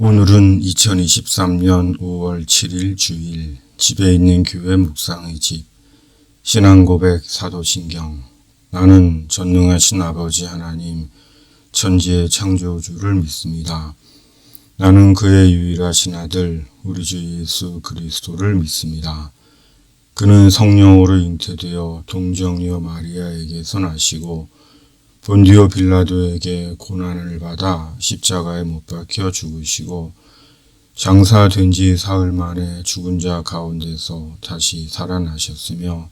오늘은 2023년 5월 7일 주일 집에 있는 교회 묵상의 집 신앙고백 사도신경. 나는 전능하신 아버지 하나님 천지의 창조주를 믿습니다. 나는 그의 유일하신 아들 우리 주 예수 그리스도를 믿습니다. 그는 성령으로 잉태되어 동정녀 마리아에게서 나시고 본디오 빌라도에게 고난을 받아 십자가에 못 박혀 죽으시고 장사된 지 사흘 만에 죽은 자 가운데서 다시 살아나셨으며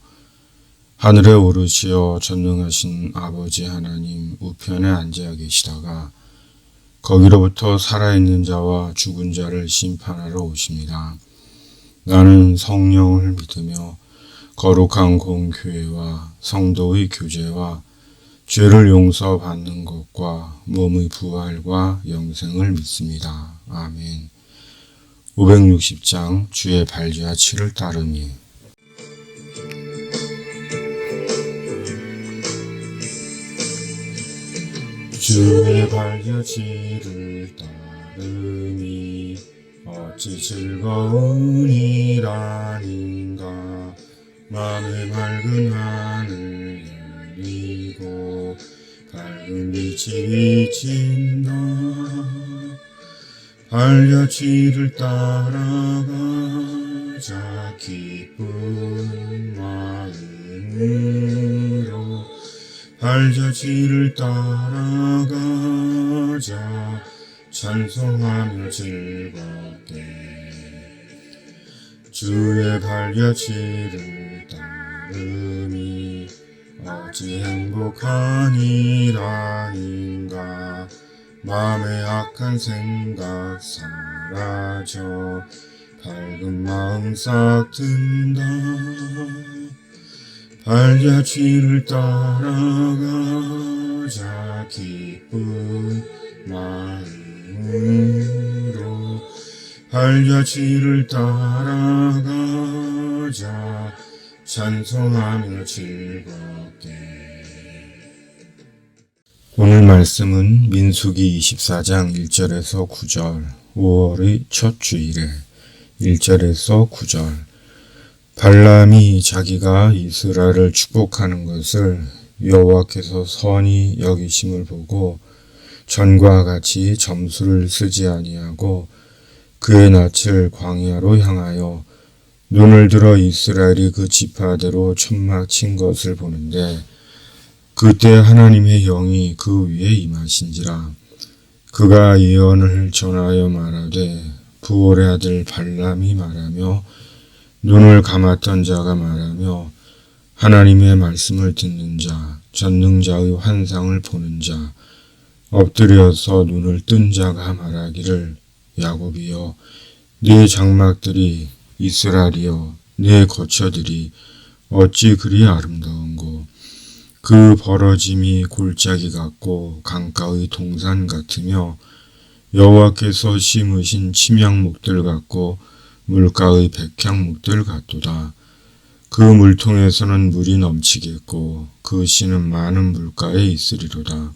하늘에 오르시어 전능하신 아버지 하나님 우편에 앉아 계시다가 거기로부터 살아있는 자와 죽은 자를 심판하러 오십니다. 나는 성령을 믿으며 거룩한 공교회와 성도의 교제와 죄를 용서받는 것과 몸의 부활과 영생을 믿습니다. 아멘. 560장 주의 발자취를 따르미. 주의 발자취를 따르미 어찌 즐거운 일 아닌가. 맘의 맑은 하늘 열리고 밝은 빛이 비친다. 발자취를 따라가자 기쁜 마음으로. 발자취를 따라가자 찬송하며 즐겁게. 주의 발자취를 따르미 어찌 행복한 일 아닌가. 마음의 악한 생각 사라져 밝은 마음 싹 든다. 발자취를 따라가자 기쁜 마음으로. 발자취를 따라가자 찬송하며 즐겁게. 오늘 말씀은 민수기 24장 1절에서 9절, 5월의 첫 주일에 1절에서 9절. 발람이 자기가 이스라엘을 축복하는 것을 여호와께서 선히 여기심을 보고 전과 같이 점수를 쓰지 아니하고 그의 낯을 광야로 향하여 눈을 들어 이스라엘이 그 지파대로 천막 친 것을 보는데 그때 하나님의 영이 그 위에 임하신지라. 그가 예언을 전하여 말하되 부올의 아들 발람이 말하며 눈을 감았던 자가 말하며 하나님의 말씀을 듣는 자, 전능자의 환상을 보는 자, 엎드려서 눈을 뜬 자가 말하기를 야곱이여 네 장막들이, 이스라엘이여 네 거처들이 어찌 그리 아름다운고. 그 벌어짐이 골짜기 같고 강가의 동산 같으며 여호와께서 심으신 침향목들 같고 물가의 백향목들 같도다. 그 물통에서는 물이 넘치겠고 그 씨는 많은 물가에 있으리로다.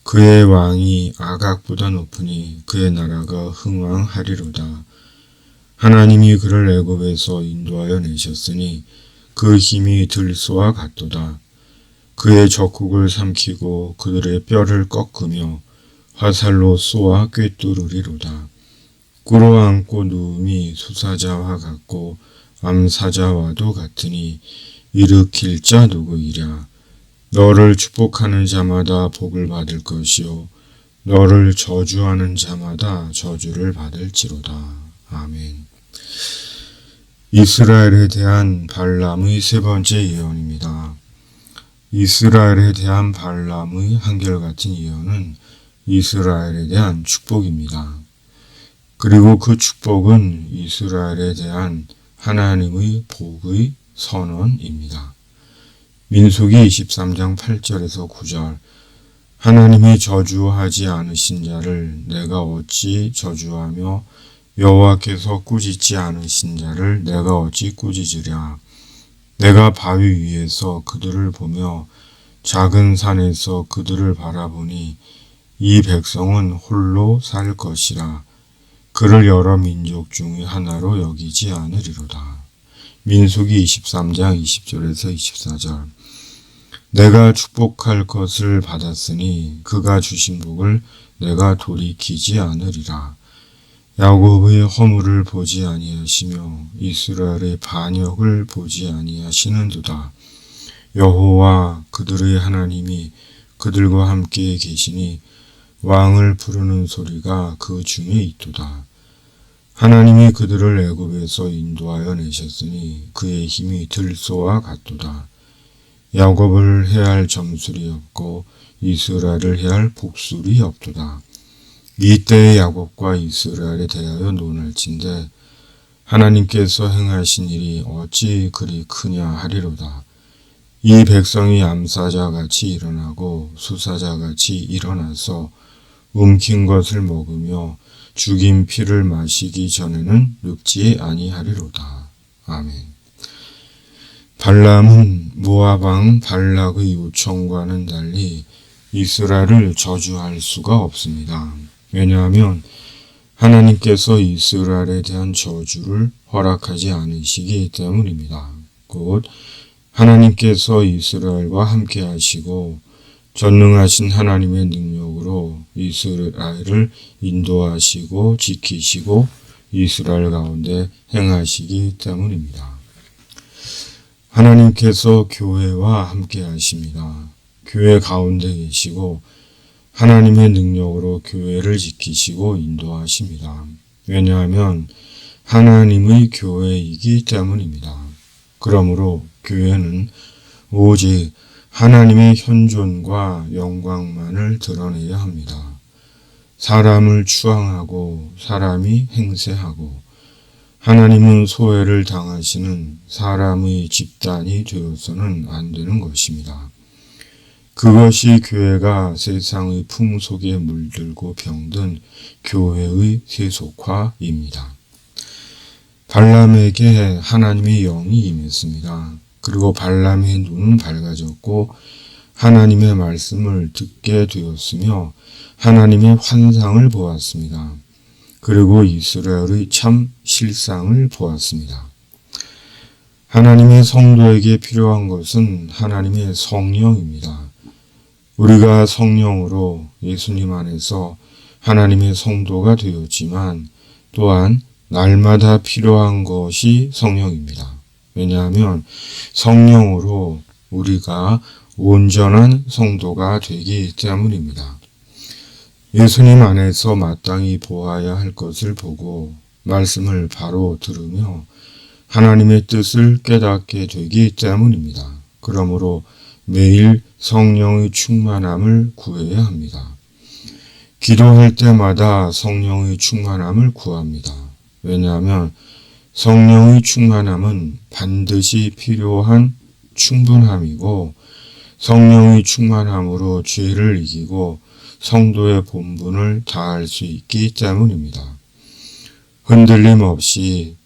그의 왕이 아각보다 높으니 그의 나라가 흥왕하리로다. 하나님이 그를 애굽에서 인도하여 내셨으니 그 힘이 들소와 같도다. 그의 적국을 삼키고 그들의 뼈를 꺾으며 화살로 쏘아 꿰뚫으리로다. 꿇어앉고 누움이 수사자와 같고 암사자와도 같으니 일으킬 자 누구이랴. 너를 축복하는 자마다 복을 받을 것이요 너를 저주하는 자마다 저주를 받을지로다. 아멘. 이스라엘에 대한 발람의 세 번째 예언입니다. 이스라엘에 대한 발람의 한결같은 예언은 이스라엘에 대한 축복입니다. 그리고 그 축복은 이스라엘에 대한 하나님의 복의 선언입니다. 민수기 23장 8절에서 9절. 하나님이 저주하지 않으신 자를 내가 어찌 저주하며 여호와께서 꾸짖지 않으신 자를 내가 어찌 꾸짖으랴. 내가 바위 위에서 그들을 보며 작은 산에서 그들을 바라보니 이 백성은 홀로 살 것이라. 그를 여러 민족 중의 하나로 여기지 않으리로다. 민수기 23장 20절에서 24절. 내가 축복할 것을 받았으니 그가 주신 복을 내가 돌이키지 않으리라. 야곱의 허물을 보지 아니하시며 이스라엘의 반역을 보지 아니하시는도다. 여호와 그들의 하나님이 그들과 함께 계시니 왕을 부르는 소리가 그 중에 있도다. 하나님이 그들을 애굽에서 인도하여 내셨으니 그의 힘이 들소와 같도다. 야곱을 해할 점술이 없고 이스라엘을 해할 복술이 없도다. 이때의 야곱과 이스라엘에 대하여 논할진대 하나님께서 행하신 일이 어찌 그리 크냐 하리로다. 이 백성이 암사자같이 일어나고 수사자같이 일어나서 움킨 것을 먹으며 죽인 피를 마시기 전에는 늙지 아니하리로다. 아멘. 발람은 모압 왕 발락의 요청과는 달리 이스라엘을 저주할 수가 없습니다. 왜냐하면 하나님께서 이스라엘에 대한 저주를 허락하지 않으시기 때문입니다. 곧 하나님께서 이스라엘과 함께 하시고 전능하신 하나님의 능력으로 이스라엘을 인도하시고 지키시고 이스라엘 가운데 행하시기 때문입니다. 하나님께서 교회와 함께 하십니다. 교회 가운데 계시고 하나님의 능력으로 교회를 지키시고 인도하십니다. 왜냐하면 하나님의 교회이기 때문입니다. 그러므로 교회는 오직 하나님의 현존과 영광만을 드러내야 합니다. 사람을 추앙하고 사람이 행세하고 하나님은 소외를 당하시는 사람의 집단이 되어서는 안 되는 것입니다. 그것이 교회가 세상의 풍속에 물들고 병든 교회의 세속화입니다. 발람에게 하나님의 영이 임했습니다. 그리고 발람의 눈은 밝아졌고 하나님의 말씀을 듣게 되었으며 하나님의 환상을 보았습니다. 그리고 이스라엘의 참 실상을 보았습니다. 하나님의 성도에게 필요한 것은 하나님의 성령입니다. 우리가 성령으로 예수님 안에서 하나님의 성도가 되었지만 또한 날마다 필요한 것이 성령입니다. 왜냐하면 성령으로 우리가 온전한 성도가 되기 때문입니다. 예수님 안에서 마땅히 보아야 할 것을 보고 말씀을 바로 들으며 하나님의 뜻을 깨닫게 되기 때문입니다. 그러므로 매일 성령의 충만함을 구해야 합니다. 기도할 때마다 성령의 충만함을 구합니다. 왜냐하면 성령의 충만함은 반드시 필요한 충분함이고 성령의 충만함으로 죄를 이기고 성도의 본분을 다할 수 있기 때문입니다. 흔들림 없이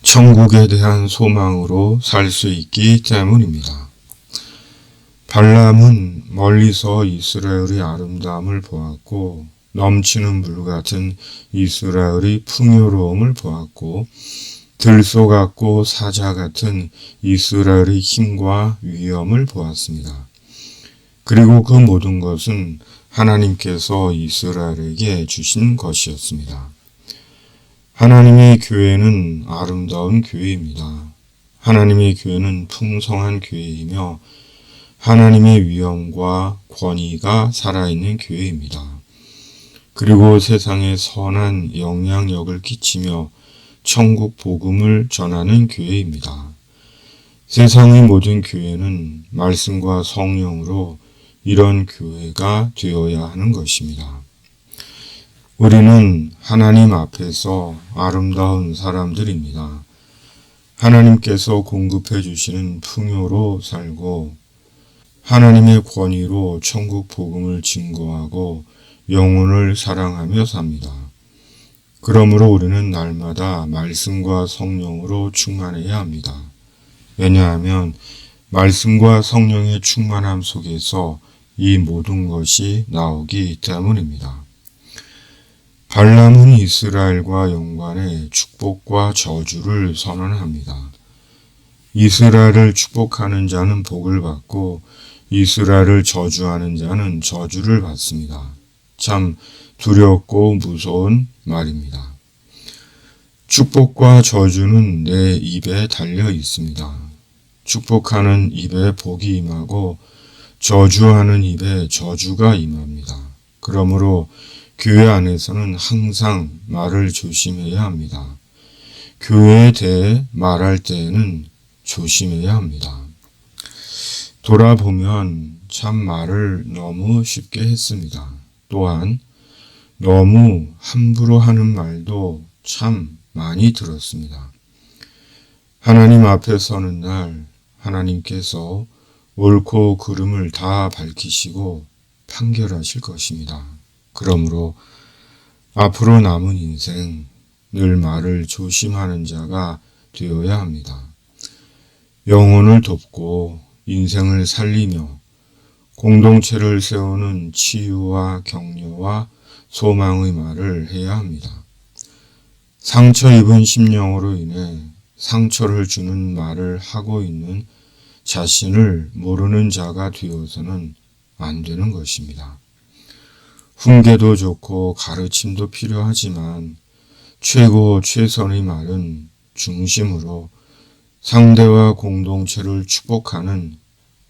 천국에 대한 소망으로 살 수 있기 때문입니다. 발람은 멀리서 이스라엘의 아름다움을 보았고 넘치는 물 같은 이스라엘의 풍요로움을 보았고 들소 같고 사자 같은 이스라엘의 힘과 위엄을 보았습니다. 그리고 그 모든 것은 하나님께서 이스라엘에게 주신 것이었습니다. 하나님의 교회는 아름다운 교회입니다. 하나님의 교회는 풍성한 교회이며 하나님의 위엄과 권위가 살아있는 교회입니다. 그리고 세상에 선한 영향력을 끼치며 천국 복음을 전하는 교회입니다. 세상의 모든 교회는 말씀과 성령으로 이런 교회가 되어야 하는 것입니다. 우리는 하나님 앞에서 아름다운 사람들입니다. 하나님께서 공급해 주시는 풍요로 살고 하나님의 권위로 천국 복음을 증거하고 영혼을 사랑하며 삽니다. 그러므로 우리는 날마다 말씀과 성령으로 충만해야 합니다. 왜냐하면 말씀과 성령의 충만함 속에서 이 모든 것이 나오기 때문입니다. 발람은 이스라엘과 연관해 축복과 저주를 선언합니다. 이스라엘을 축복하는 자는 복을 받고 이스라엘을 저주하는 자는 저주를 받습니다. 참 두렵고 무서운 말입니다. 축복과 저주는 내 입에 달려 있습니다. 축복하는 입에 복이 임하고 저주하는 입에 저주가 임합니다. 그러므로 교회 안에서는 항상 말을 조심해야 합니다. 교회에 대해 말할 때에는 조심해야 합니다. 돌아보면 참 말을 너무 쉽게 했습니다. 또한 너무 함부로 하는 말도 참 많이 들었습니다. 하나님 앞에 서는 날 하나님께서 옳고 그름을 다 밝히시고 판결하실 것입니다. 그러므로 앞으로 남은 인생 늘 말을 조심하는 자가 되어야 합니다. 영혼을 돕고 인생을 살리며 공동체를 세우는 치유와 격려와 소망의 말을 해야 합니다. 상처 입은 심령으로 인해 상처를 주는 말을 하고 있는 자신을 모르는 자가 되어서는 안 되는 것입니다. 훈계도 좋고 가르침도 필요하지만 최고 최선의 말은 중심으로 상대와 공동체를 축복하는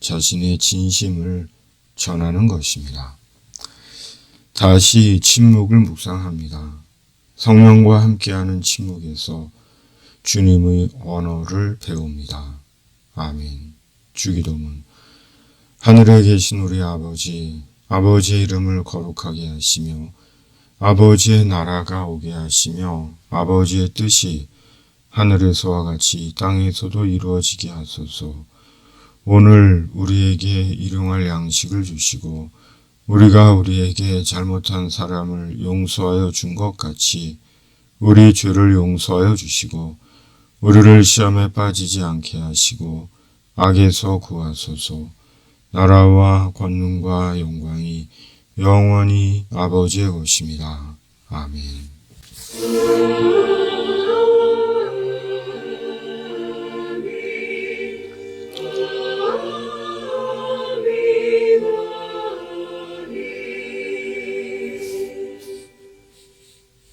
자신의 진심을 전하는 것입니다. 다시 침묵을 묵상합니다. 성령과 함께하는 침묵에서 주님의 언어를 배웁니다. 아멘. 주기도문. 하늘에 계신 우리 아버지, 아버지의 이름을 거룩하게 하시며 아버지의 나라가 오게 하시며 아버지의 뜻이 하늘에서와 같이 땅에서도 이루어지게 하소서. 오늘 우리에게 일용할 양식을 주시고 우리가 우리에게 잘못한 사람을 용서하여 준 것 같이 우리 죄를 용서하여 주시고 우리를 시험에 빠지지 않게 하시고 악에서 구하소서. 나라와 권능과 영광이 영원히 아버지의 것입니다. 아멘.